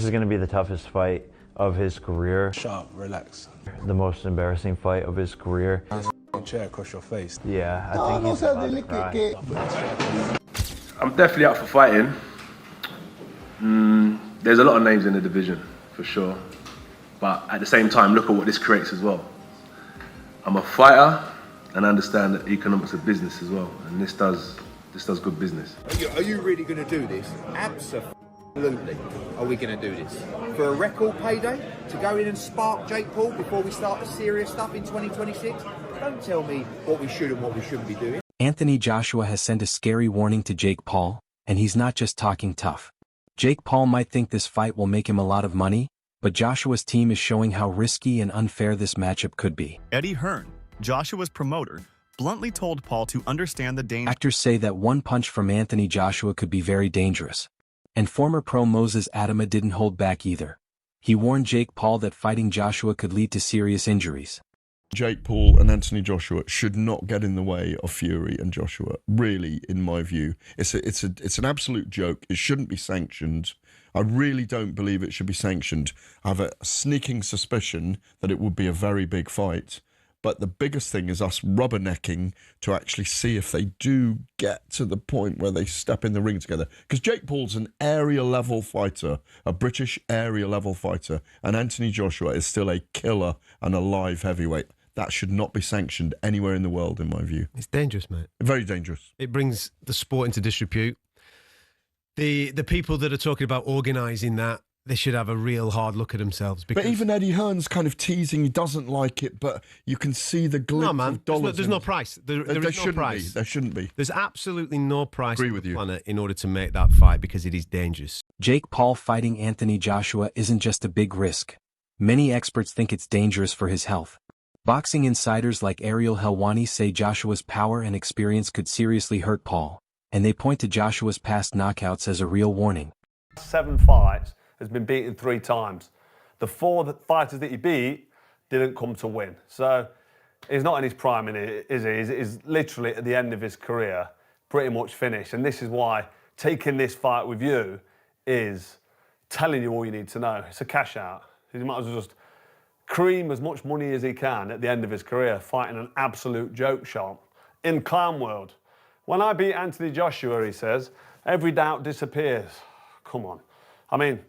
is going to be the toughest fight of his career. Sharp, relax. The most embarrassing fight of his career. Chair across your face. Yeah, I think he's about to cry. I'm definitely up for fighting. There's a lot of names in the division, for sure. But at the same time, look at what this creates as well. I'm a fighter and I understand that economics of business as well. And this does good business. Are you really going to do this? Absolutely. Are we going to do this? For a record payday? To go in and spark Jake Paul before we start the serious stuff in 2026? Don't tell me what we should and what we shouldn't be doing. Anthony Joshua has sent a scary warning to Jake Paul, and he's not just talking tough. Jake Paul might think this fight will make him a lot of money, but Joshua's team is showing how risky and unfair this matchup could be. Eddie Hearn, Joshua's promoter, bluntly told Paul to understand the danger. Actors say that one punch from Anthony Joshua could be very dangerous. And former pro Moses Adama didn't hold back either. He warned Jake Paul that fighting Joshua could lead to serious injuries. Jake Paul and Anthony Joshua should not get in the way of Fury and Joshua. Really, in my view, it's an absolute joke. It shouldn't be sanctioned. I really don't believe it should be sanctioned. I have a sneaking suspicion that it would be a very big fight. But the biggest thing is us rubbernecking to actually see if they do get to the point where they step in the ring together. Because Jake Paul's an area-level fighter, a British area-level fighter, and Anthony Joshua is still a killer and a live heavyweight. That should not be sanctioned anywhere in the world, in my view. It's dangerous, mate. Very dangerous. It brings the sport into disrepute. The people that are talking about organising that, they should have a real hard look at themselves. But even Eddie Hearn's kind of teasing he doesn't like it, but you can see the glimpse of dollars. There's no price. There is no price. There shouldn't be. There's absolutely no price on the planet in order to make that fight because it is dangerous. Jake Paul fighting Anthony Joshua isn't just a big risk. Many experts think it's dangerous for his health. Boxing insiders like Ariel Helwani say Joshua's power and experience could seriously hurt Paul, and they point to Joshua's past knockouts as a real warning. 7 fights, has been beaten 3 times. The 4 fighters that he beat didn't come to win. So he's not in his prime, is he? He's literally at the end of his career, pretty much finished. And this is why taking this fight with you is telling you all you need to know. It's a cash out. He might as well just cream as much money as he can at the end of his career, fighting an absolute joke shop in clown world. When I beat Anthony Joshua, he says, every doubt disappears. Come on. I mean,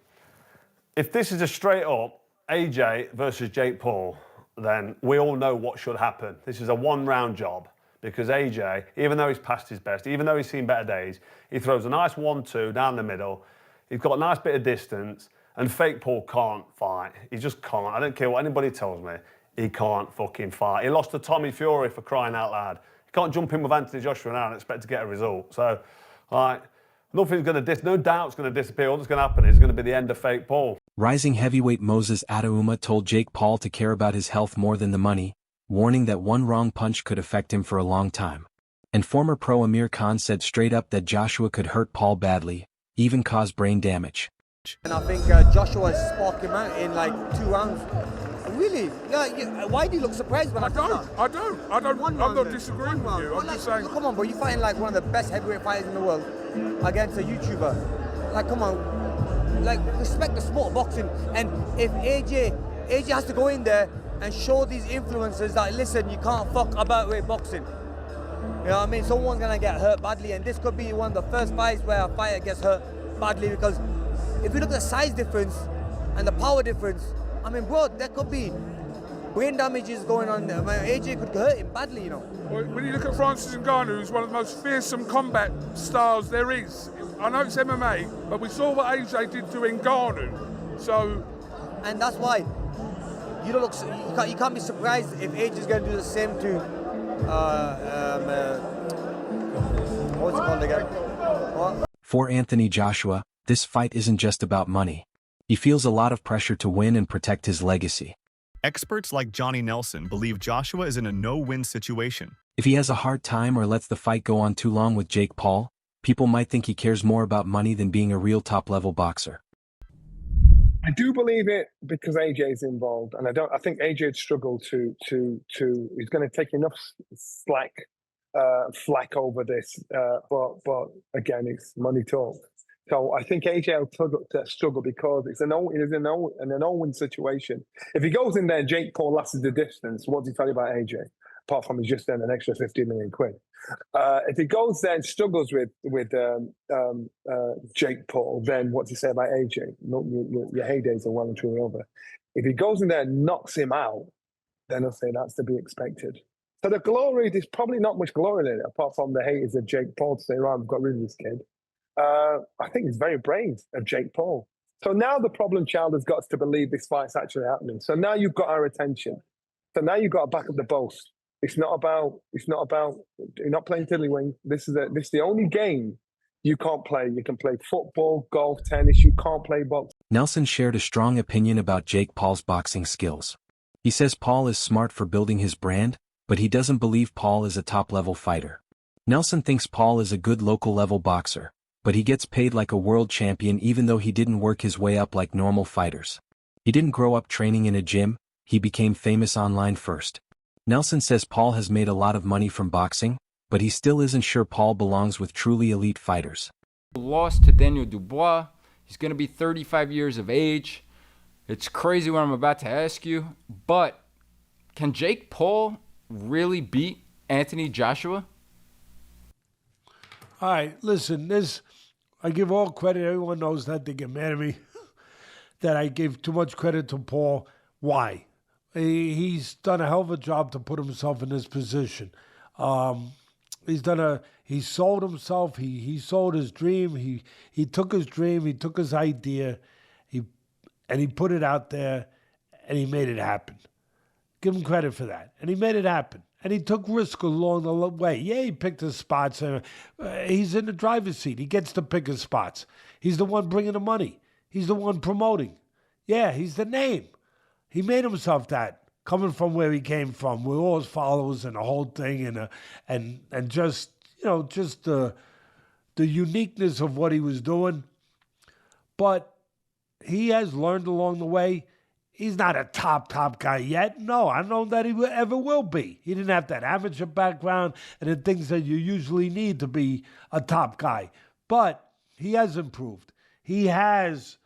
if this is a straight up AJ versus Jake Paul, then we all know what should happen. This is a 1-round job because AJ, even though he's past his best, even though he's seen better days, he throws a nice 1-2 down the middle. He's got a nice bit of distance, and fake Paul can't fight. He just can't. I don't care what anybody tells me. He can't fucking fight. He lost to Tommy Fury for crying out loud. He can't jump in with Anthony Joshua now and expect to get a result. So, nothing's going to no doubt's going to disappear. All that's going to happen is going to be the end of fake Paul. Rising heavyweight Moses Adama told Jake Paul to care about his health more than the money, warning that one wrong punch could affect him for a long time. And former pro Amir Khan said straight up that Joshua could hurt Paul badly, even cause brain damage. And I think Joshua sparked him out in like 2 rounds. Really? Yeah, why do you look surprised when I don't. I'm not disagreeing with you. I'm just saying. Come on, bro, you're fighting like one of the best heavyweight fighters in the world against a YouTuber. Like, come on. Like, respect the sport of boxing. And if AJ has to go in there and show these influencers that, listen, you can't fuck about with boxing. You know what I mean? Someone's going to get hurt badly. And this could be one of the first fights where a fighter gets hurt badly because if you look at the size difference and the power difference, I mean, bro, there could be brain damages going on there. AJ could hurt him badly, you know. Well, when you look at Francis Ngannou, who's one of the most fearsome combat styles there is. I know it's MMA, but we saw what AJ did to Ngannou. So, and that's why you don't look. You can't be surprised if AJ is going to do the same to what's it called again? What? For Anthony Joshua, this fight isn't just about money. He feels a lot of pressure to win and protect his legacy. Experts like Johnny Nelson believe Joshua is in a no-win situation. If he has a hard time or lets the fight go on too long with Jake Paul, people might think he cares more about money than being a real top-level boxer. I do believe it because AJ's involved, and I think AJ'd struggle to he's going to take enough flack over this, but again, it's money talk. So I think AJ will struggle because it's an Owen situation. If he goes in there, Jake Paul lasted the distance. What does he tell you about AJ? Apart from he's just earned an extra 50 million quid. If he goes there and struggles with Jake Paul, then what do you say about AJ? Your heydays are well and truly over. If he goes in there and knocks him out, then I'll say that's to be expected. So the glory, there's probably not much glory in it, apart from the haters of Jake Paul to say, right, I've got rid of this kid. I think it's very brave of Jake Paul. So now the problem child has got to believe this fight's actually happening. So now you've got our attention. So now you've got to back up the boast. It's not about, you're not playing tiddlywink. This is the only game you can't play. You can play football, golf, tennis. You can't play boxing. Nelson shared a strong opinion about Jake Paul's boxing skills. He says Paul is smart for building his brand, but he doesn't believe Paul is a top-level fighter. Nelson thinks Paul is a good local-level boxer, but he gets paid like a world champion even though he didn't work his way up like normal fighters. He didn't grow up training in a gym, he became famous online first. Nelson says Paul has made a lot of money from boxing, but he still isn't sure Paul belongs with truly elite fighters. Lost to Daniel Dubois. He's going to be 35 years of age. It's crazy what I'm about to ask you, but can Jake Paul really beat Anthony Joshua? All right, listen, I give all credit. Everyone knows that. They get mad at me that I give too much credit to Paul. Why? He's done a hell of a job to put himself in this position. He sold himself. He sold his dream. He took his dream. He took his idea. And he put it out there, and he made it happen. Give him credit for that. And he made it happen. And he took risk along the way. Yeah, he picked his spots. He's in the driver's seat. He gets to pick his spots. He's the one bringing the money. He's the one promoting. Yeah, he's the name. He made himself that, coming from where he came from, with all his followers and the whole thing, and just the uniqueness of what he was doing. But he has learned along the way. He's not a top guy yet. No, I don't know that he ever will be. He didn't have that amateur background and the things that you usually need to be a top guy. But he has improved. He is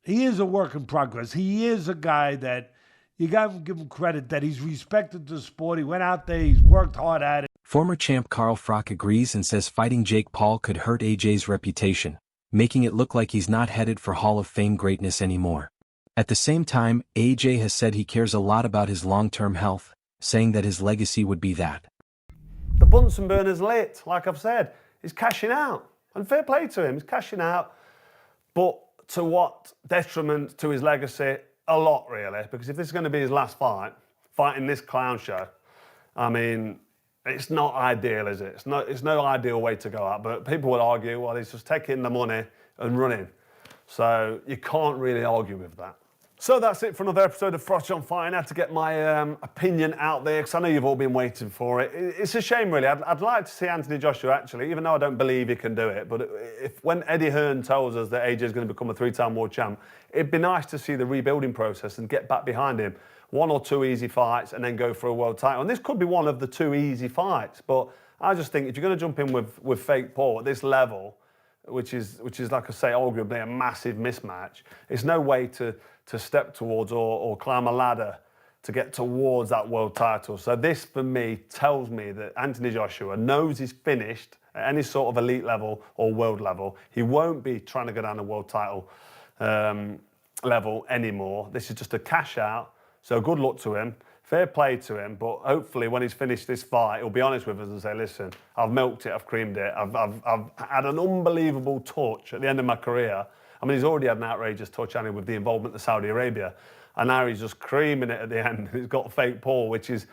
a work in progress. He is a guy that you got to give him credit that he's respected the sport. He went out there, he's worked hard at it. Former champ Carl Froch agrees and says fighting Jake Paul could hurt AJ's reputation, making it look like he's not headed for Hall of Fame greatness anymore. At the same time, AJ has said he cares a lot about his long-term health, saying that his legacy would be that. The Bunsen burner's lit, like I've said. He's cashing out. And fair play to him, he's cashing out. But to what detriment to his legacy? A lot, really. Because if this is going to be his last fight, fighting this clown show, I mean, it's not ideal, is it? It's no ideal way to go out. But people will argue, well, he's just taking the money and running. So you can't really argue with that. So that's it for another episode of Froch on Fighting. I had to get my opinion out there because I know you've all been waiting for it. It's a shame, really. I'd like to see Anthony Joshua, actually, even though I don't believe he can do it. But when Eddie Hearn tells us that AJ is going to become a 3-time world champ, it'd be nice to see the rebuilding process and get back behind him. 1 or 2 easy fights and then go for a world title. And this could be one of the 2 easy fights. But I just think if you're going to jump in with fake Paul at this level, which is like I say, arguably a massive mismatch, it's no way to step towards or climb a ladder to get towards that world title. So this, for me, tells me that Anthony Joshua knows he's finished at any sort of elite level or world level. He won't be trying to go down the world title level anymore. This is just a cash out. So good luck to him. Fair play to him, but hopefully when he's finished this fight, he'll be honest with us and say, listen, I've milked it, I've creamed it, I've had an unbelievable touch at the end of my career. I mean, he's already had an outrageous touch, hasn't he, with the involvement of Saudi Arabia, and now he's just creaming it at the end. He's got fake Paul, which is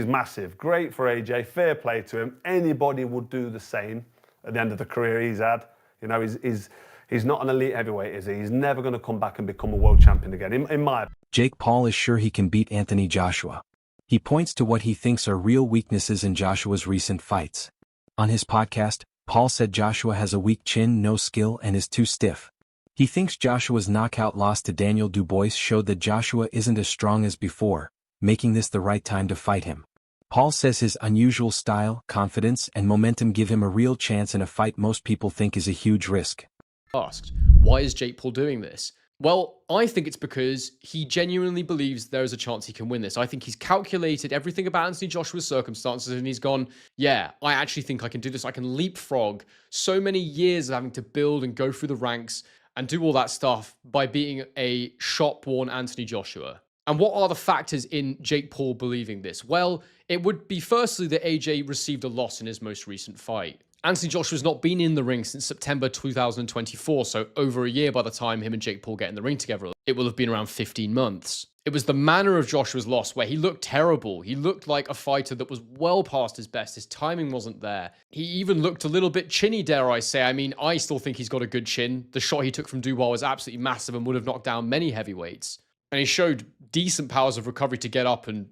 massive. Great for AJ, fair play to him. Anybody would do the same at the end of the career he's had. You know, he's not an elite heavyweight, is he? He's never going to come back and become a world champion again, in my opinion. Jake Paul is sure he can beat Anthony Joshua. He points to what he thinks are real weaknesses in Joshua's recent fights. On his podcast, Paul said Joshua has a weak chin, no skill, and is too stiff. He thinks Joshua's knockout loss to Daniel Dubois showed that Joshua isn't as strong as before, making this the right time to fight him. Paul says his unusual style, confidence, and momentum give him a real chance in a fight most people think is a huge risk. Asked, why is Jake Paul doing this? Well, I think it's because he genuinely believes there is a chance he can win this. I think he's calculated everything about Anthony Joshua's circumstances and he's gone, yeah, I actually think I can do this. I can leapfrog so many years of having to build and go through the ranks and do all that stuff by beating a shot-worn Anthony Joshua. And what are the factors in Jake Paul believing this? Well, it would be firstly that AJ received a loss in his most recent fight. Anthony Joshua's not been in the ring since September 2024, so over a year by the time him and Jake Paul get in the ring together. It will have been around 15 months. It was the manner of Joshua's loss where he looked terrible. He looked like a fighter that was well past his best. His timing wasn't there. He even looked a little bit chinny, dare I say. I mean, I still think he's got a good chin. The shot he took from Dubois was absolutely massive and would have knocked down many heavyweights. And he showed decent powers of recovery to get up and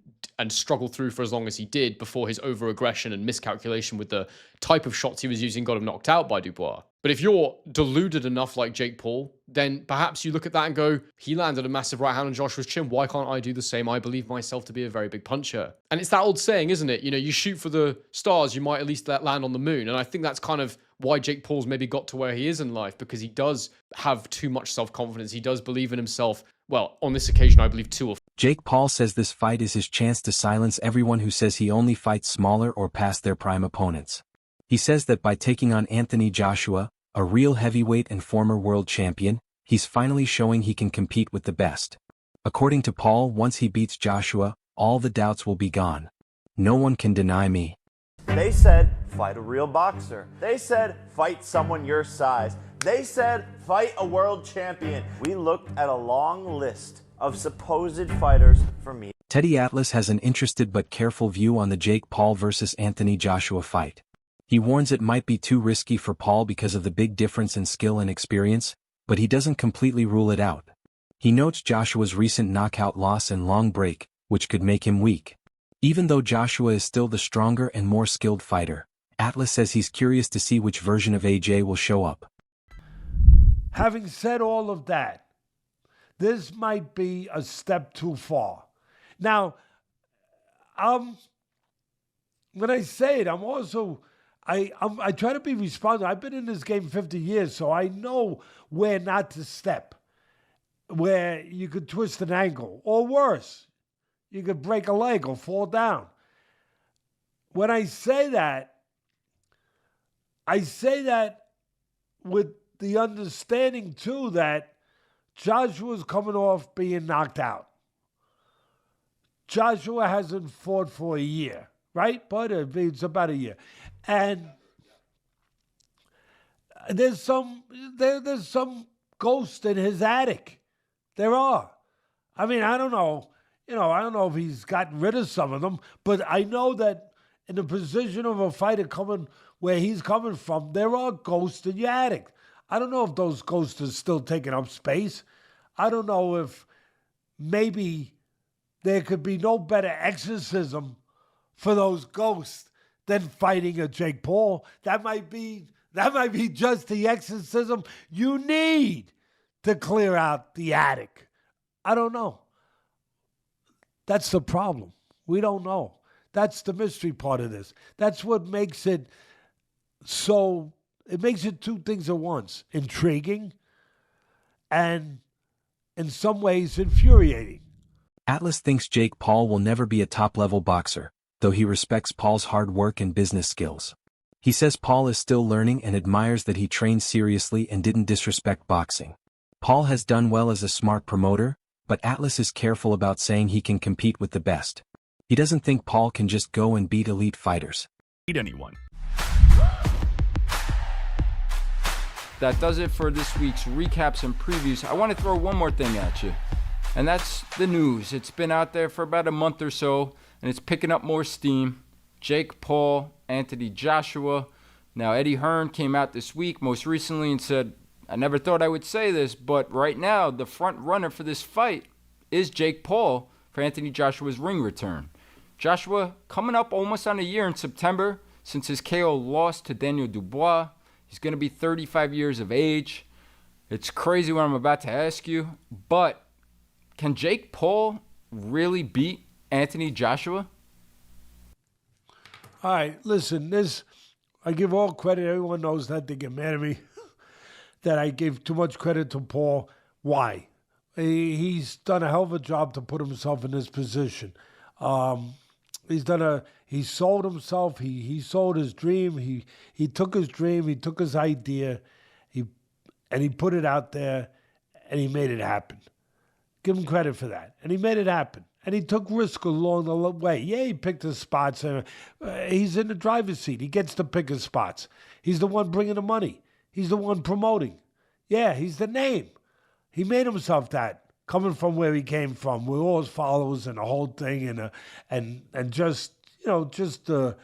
struggle through for as long as he did before his over-aggression and miscalculation with the type of shots he was using got him knocked out by Dubois. But if you're deluded enough like Jake Paul, then perhaps you look at that and go, he landed a massive right hand on Joshua's chin. Why can't I do the same? I believe myself to be a very big puncher. And it's that old saying, isn't it? You know, you shoot for the stars, you might at least land on the moon. And I think that's kind of why Jake Paul's maybe got to where he is in life, because he does have too much self-confidence. He does believe in himself. Well, on this occasion, I believe 2 or 4. Jake Paul says this fight is his chance to silence everyone who says he only fights smaller or past their prime opponents. He says that by taking on Anthony Joshua, a real heavyweight and former world champion, he's finally showing he can compete with the best. According to Paul, once he beats Joshua, all the doubts will be gone. No one can deny me. They said, fight a real boxer. They said, fight someone your size. They said, fight a world champion. We looked at a long list of supposed fighters for me. Teddy Atlas has an interested but careful view on the Jake Paul versus Anthony Joshua fight. He warns it might be too risky for Paul because of the big difference in skill and experience, but he doesn't completely rule it out. He notes Joshua's recent knockout loss and long break, which could make him weak. Even though Joshua is still the stronger and more skilled fighter, Atlas says he's curious to see which version of AJ will show up. Having said all of that, this might be a step too far. Now, when I say it, I'm also, I try to be responsible. I've been in this game 50 years, so I know where not to step, where you could twist an ankle, or worse, you could break a leg or fall down. When I say that with the understanding, too, that Joshua's coming off being knocked out. Joshua hasn't fought for a year, right? But it's about a year. And there's some ghost in his attic. There are. I mean, I don't know. I don't know if he's gotten rid of some of them, but I know that in the position of a fighter coming where he's coming from, there are ghosts in your attic. I don't know if those ghosts are still taking up space. I don't know if maybe there could be no better exorcism for those ghosts than fighting a Jake Paul. That might be just the exorcism you need to clear out the attic. I don't know. That's the problem. We don't know. That's the mystery part of this. That's what makes it so. It makes it two things at once: intriguing and, in some ways, infuriating. Atlas thinks Jake Paul will never be a top-level boxer, though he respects Paul's hard work and business skills. He says Paul is still learning and admires that he trained seriously and didn't disrespect boxing. Paul has done well as a smart promoter, but Atlas is careful about saying he can compete with the best. He doesn't think Paul can just go and beat elite fighters. Beat anyone. That does it for this week's recaps and previews. I want to throw one more thing at you, and that's the news. It's been out there for about a month or so, and it's picking up more steam. Jake Paul, Anthony Joshua. Now, Eddie Hearn came out this week most recently and said, I never thought I would say this, but right now the front runner for this fight is Jake Paul for Anthony Joshua's ring return. Joshua coming up almost on a year in September since his KO loss to Daniel Dubois. He's going to be 35 years of age. It's crazy what I'm about to ask you, but can Jake Paul really beat Anthony Joshua? All right, listen, I give all credit. Everyone knows that they get mad at me. that I gave too much credit to Paul. Why? He's done a hell of a job to put himself in this position. He sold himself. He sold his dream. He took his dream. He took his idea. And he put it out there, and he made it happen. Give him credit for that. And he made it happen. And he took risk along the way. Yeah, he picked his spots. He's in the driver's seat. He gets to pick his spots. He's the one bringing the money. He's the one promoting. Yeah, he's the name. He made himself that, coming from where he came from, with all his followers and the whole thing, and just the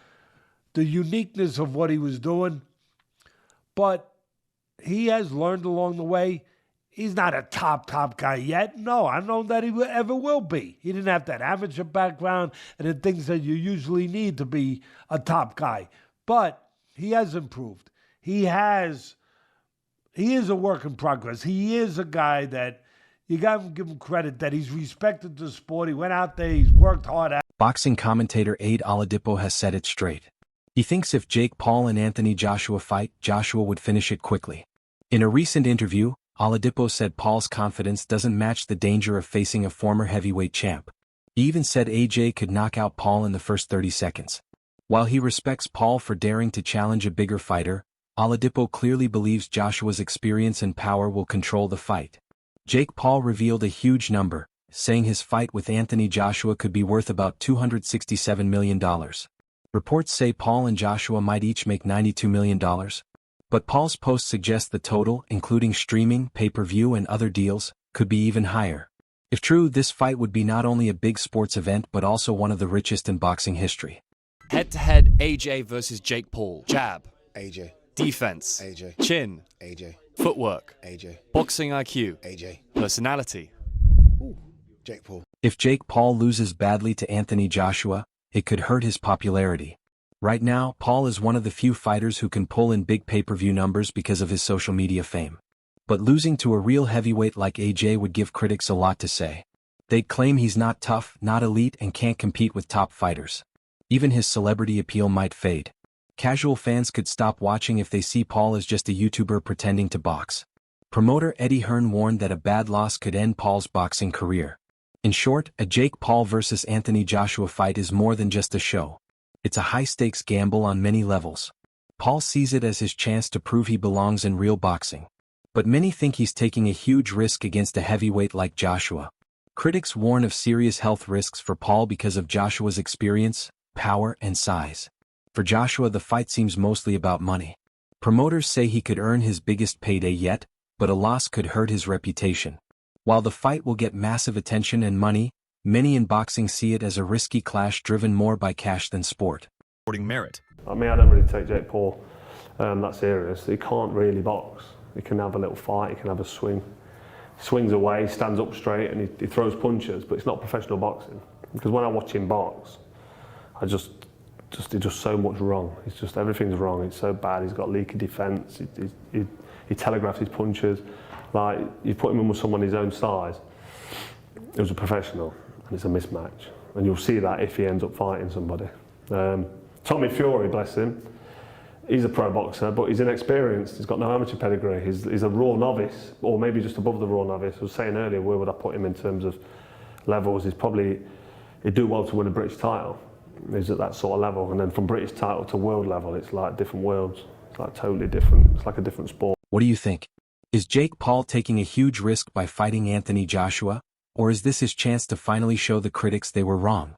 uniqueness of what he was doing. But he has learned along the way. He's not a top guy yet. No, I don't know that he ever will be. He didn't have that amateur background and the things that you usually need to be a top guy. But he has improved. He is a work in progress. He is a guy that you got to give him credit that he's respected the sport. He went out there, he's worked hard at. Boxing commentator Aid Oladipo has said it straight. He thinks if Jake Paul and Anthony Joshua fight, Joshua would finish it quickly. In a recent interview, Oladipo said Paul's confidence doesn't match the danger of facing a former heavyweight champ. He even said AJ could knock out Paul in the first 30 seconds. While he respects Paul for daring to challenge a bigger fighter, Oladipo clearly believes Joshua's experience and power will control the fight. Jake Paul revealed a huge number, saying his fight with Anthony Joshua could be worth about $267 million. Reports say Paul and Joshua might each make $92 million. But Paul's post suggests the total, including streaming, pay-per-view and other deals, could be even higher. If true, this fight would be not only a big sports event but also one of the richest in boxing history. Head-to-head AJ versus Jake Paul. Jab. AJ. Defense. AJ. Chin. AJ. Footwork. AJ. Boxing IQ. AJ. Personality. Ooh. Jake Paul. If Jake Paul loses badly to Anthony Joshua, it could hurt his popularity. Right now, Paul is one of the few fighters who can pull in big pay-per-view numbers because of his social media fame. But losing to a real heavyweight like AJ would give critics a lot to say. They'd claim he's not tough, not elite, and can't compete with top fighters. Even his celebrity appeal might fade. Casual fans could stop watching if they see Paul as just a YouTuber pretending to box. Promoter Eddie Hearn warned that a bad loss could end Paul's boxing career. In short, a Jake Paul versus Anthony Joshua fight is more than just a show. It's a high-stakes gamble on many levels. Paul sees it as his chance to prove he belongs in real boxing. But many think he's taking a huge risk against a heavyweight like Joshua. Critics warn of serious health risks for Paul because of Joshua's experience, power, and size. For Joshua, the fight seems mostly about money. Promoters say he could earn his biggest payday yet, but a loss could hurt his reputation. While the fight will get massive attention and money, many in boxing see it as a risky clash driven more by cash than sport. Merit. I mean, I don't really take Jake Paul that serious. He can't really box. He can have a little fight, he can have a swing. He swings away, stands up straight, and he throws punches, but it's not professional boxing. Because when I watch him box, he's just so much wrong. It's just, everything's wrong. It's so bad. He's got leaky defence. He telegraphs his punches. Like, you put him in with someone his own size, it was a professional, and it's a mismatch. And you'll see that if he ends up fighting somebody. Tommy Fury, bless him, he's a pro boxer, but he's inexperienced. He's got no amateur pedigree. He's a raw novice, or maybe just above the raw novice. I was saying earlier, where would I put him in terms of levels? He'd do well to win a British title. He's at that sort of level. And then from British title to world level, it's like different worlds. It's like totally different. It's like a different sport. What do you think? Is Jake Paul taking a huge risk by fighting Anthony Joshua? Or is this his chance to finally show the critics they were wrong?